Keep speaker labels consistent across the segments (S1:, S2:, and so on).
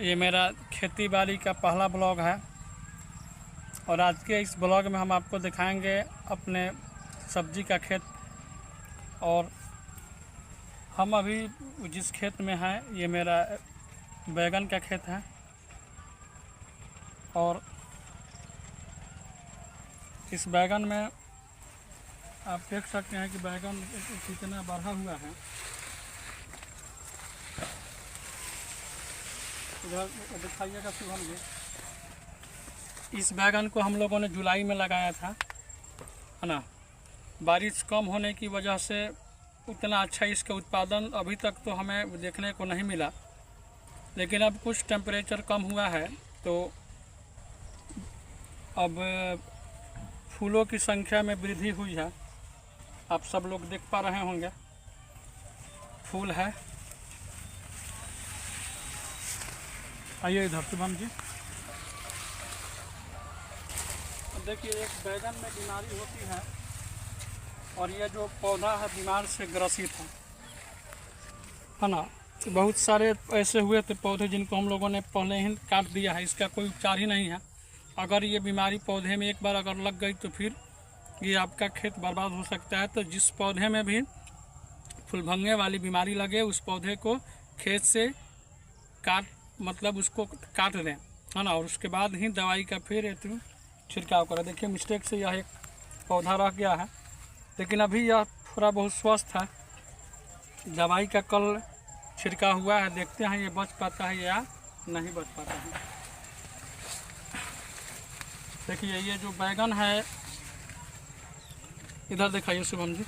S1: ये मेरा खेती बाड़ी का पहला ब्लॉग है और आज के इस ब्लॉग में हम आपको दिखाएंगे अपने सब्जी का खेत। और हम अभी जिस खेत में हैं ये मेरा बैगन का खेत है और इस बैगन में आप देख सकते हैं कि बैगन कितना बढ़ा हुआ है। इधर दिखाइएगा शुभम जी। इस बैगन को हम लोगों ने जुलाई में लगाया था, है ना। बारिश कम होने की वजह से उतना अच्छा इसका उत्पादन अभी तक तो हमें देखने को नहीं मिला, लेकिन अब कुछ टेम्परेचर कम हुआ है तो अब फूलों की संख्या में वृद्धि हुई है। आप सब लोग देख पा रहे होंगे फूल है। आइए इधर शुभम जी। देखिए एक बैगन में बीमारी होती है और ये जो पौधा है बीमार से ग्रसित है ना। बहुत सारे ऐसे हुए थे पौधे जिनको हम लोगों ने पहले ही काट दिया है, इसका कोई उपचार ही नहीं है। अगर ये बीमारी पौधे में एक बार अगर लग गई तो फिर ये आपका खेत बर्बाद हो सकता है। तो जिस पौधे में भी फूलभंगे वाली बीमारी लगे उस पौधे को खेत से उसको काट दें, है ना। और उसके बाद ही दवाई का फिर छिड़काव करें। देखिए मिस्टेक से यह एक पौधा रह गया है, लेकिन अभी यह थोड़ा बहुत स्वस्थ है। दवाई का कल छिड़काव हुआ है, देखते हैं ये बच पाता है या नहीं बच पाता है। देखिए ये जो बैगन है, इधर दिखाइए शुभम जी।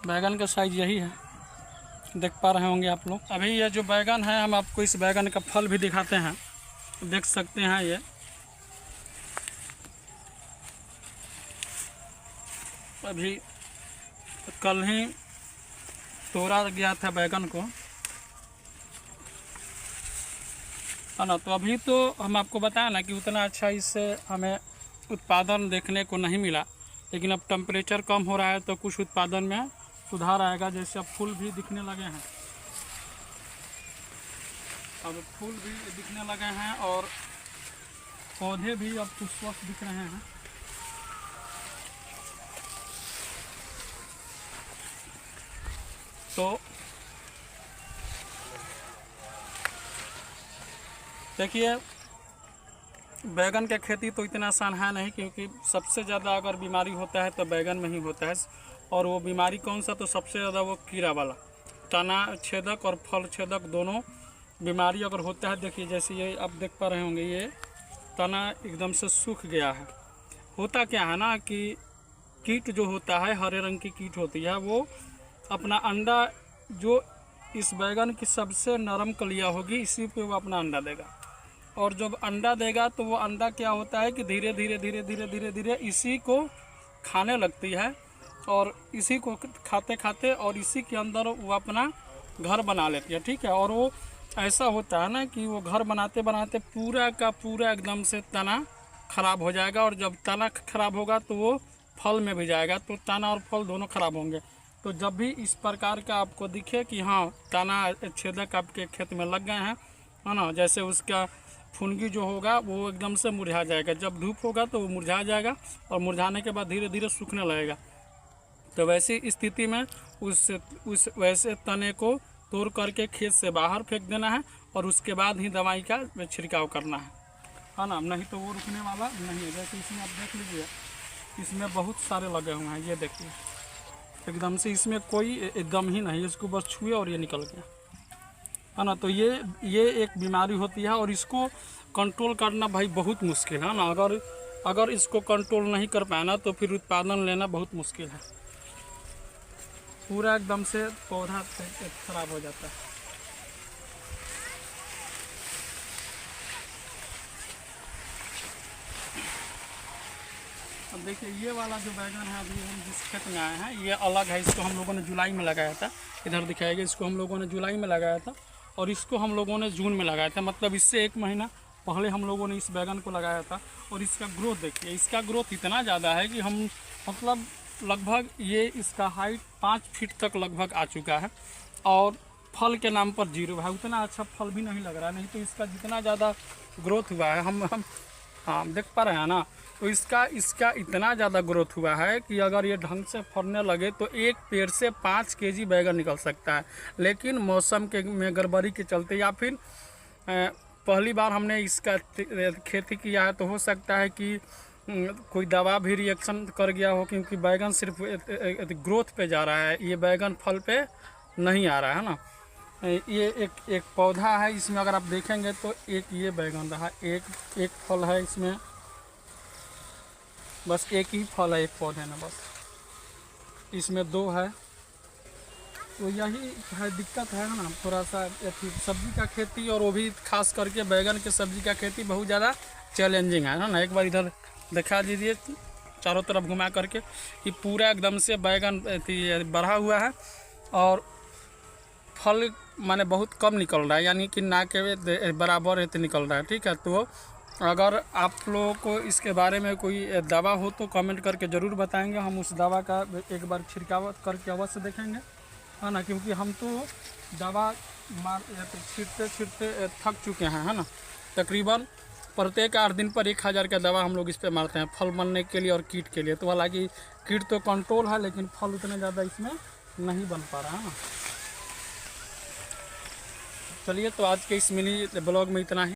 S1: बैगन का साइज यही है, देख पा रहे होंगे आप लोग। अभी ये जो बैगन है हम आपको इस बैगन का फल भी दिखाते हैं, देख सकते हैं। ये अभी कल ही तोड़ा गया था बैगन को, है ना। तो अभी तो हम आपको बताया ना कि उतना अच्छा इससे हमें उत्पादन देखने को नहीं मिला, लेकिन अब टेम्परेचर कम हो रहा है तो कुछ उत्पादन में सुधार आएगा। जैसे अब फूल भी दिखने लगे हैं, अब फूल भी दिखने लगे हैं और पौधे भी अब कुछ स्वस्थ दिख रहे हैं। तो देखिए बैगन का खेती तो इतना आसान है नहीं, क्योंकि सबसे ज़्यादा अगर बीमारी होता है तो बैगन में ही होता है। और वो बीमारी कौन सा, तो सबसे ज़्यादा वो कीड़ा वाला, तना छेदक और फल छेदक दोनों बीमारी अगर होता है। देखिए जैसे ये आप देख पा रहे होंगे, ये तना एकदम से सूख गया है। होता क्या है ना कि कीट जो होता है, हरे रंग की कीट होती है, वो अपना अंडा जो इस बैगन की सबसे नरम कलिया होगी इसी पे वो अपना अंडा देगा। और जब अंडा देगा तो वो अंडा क्या होता है कि धीरे धीरे धीरे धीरे धीरे धीरे इसी को खाने लगती है और इसी को खाते खाते और इसी के अंदर वो अपना घर बना लेती है, ठीक है। और वो ऐसा होता है ना कि वो घर बनाते बनाते पूरा का पूरा एकदम से तना खराब हो जाएगा, और जब तना खराब होगा तो वो फल में भी जाएगा, तो तना और फल दोनों खराब होंगे। तो जब भी इस प्रकार का आपको दिखे कि हाँ तना छेदक आपके खेत में लग गए हैं, है ना, जैसे उसका फुनगी जो होगा वो एकदम से मुरझा जाएगा। जब धूप होगा तो वो मुरझा जाएगा और मुरझाने के बाद धीरे धीरे सूखने लगेगा। तो वैसी स्थिति में उस वैसे तने को तोड़ करके खेत से बाहर फेंक देना है और उसके बाद ही दवाई का छिड़काव करना है ना। नहीं तो वो रुकने वाला नहीं है। जैसे इसमें आप देख लीजिए, इसमें बहुत सारे लगे हुए हैं, ये देखिए एकदम से इसमें कोई दम ही नहीं, इसको बस छुए और ये निकल गया, है ना। तो ये एक बीमारी होती है और इसको कंट्रोल करना भाई बहुत मुश्किल है ना। अगर इसको कंट्रोल नहीं कर पाना तो फिर उत्पादन लेना बहुत मुश्किल है। पूरा एकदम से पौधा खराब हो जाता है। अब देखिए ये वाला जो बैगन है अभी हम जिस खेत में आए हैं ये अलग है। इसको हम लोगों ने जुलाई में लगाया था, इधर दिखाएगा। इसको हम लोगों ने जुलाई में लगाया था और इसको हम लोगों ने जून में लगाया था, मतलब इससे 1 महीना पहले हम लोगों ने इस बैगन को लगाया था। और इसका ग्रोथ देखिए, इसका ग्रोथ इतना ज़्यादा है कि हम मतलब लगभग ये इसका हाइट 5 फीट तक लगभग आ चुका है और फल के नाम पर जीरो है, उतना अच्छा फल भी नहीं लग रहा है। नहीं तो इसका जितना ज़्यादा ग्रोथ हुआ है, हम हाँ देख पा रहे हैं ना, तो इसका इतना ज़्यादा ग्रोथ हुआ है कि अगर ये ढंग से फलने लगे तो एक पेड़ से 5 केजी बैगन निकल सकता है। लेकिन मौसम के में गड़बड़ी के चलते या फिर पहली बार हमने इसका खेती किया है, तो हो सकता है कि कोई दवा भी रिएक्शन कर गया हो, क्योंकि बैगन सिर्फ ग्रोथ पे जा रहा है, ये बैगन फल पे नहीं आ रहा है ना। ये एक पौधा है, इसमें अगर आप देखेंगे तो एक ये बैगन रहा, एक फल है इसमें, बस एक ही फल है एक पौधे में, बस इसमें 2 है। तो यही है दिक्कत है ना, थोड़ा सा सब्जी का खेती, और वो भी खास करके बैगन के सब्जी का खेती बहुत ज़्यादा चैलेंजिंग है ना। एक बार इधर दिखा दीजिए चारों तरफ घुमा करके कि पूरा एकदम से बैगन बढ़ा हुआ है और फल माने बहुत कम निकल रहा है, यानी कि ना के बराबर है तो निकल रहा है। ठीक है, तो अगर आप लोगों को इसके बारे में कोई दवा हो तो कमेंट करके ज़रूर बताएंगे, हम उस दवा का एक बार छिड़काव करके अवश्य देखेंगे, है ना। क्योंकि हम तो दवा छींटते थक चुके हैं, है ना। तकरीबन प्रत्येक 8 दिन पर 1000 का दवा हम लोग इस पर मारते हैं फल बनने के लिए और कीट के लिए। तो हालांकि कीट तो कंट्रोल है, लेकिन फल उतने ज़्यादा इसमें नहीं बन पा रहा है ना। चलिए, तो आज के इस मिनी ब्लॉग में इतना ही।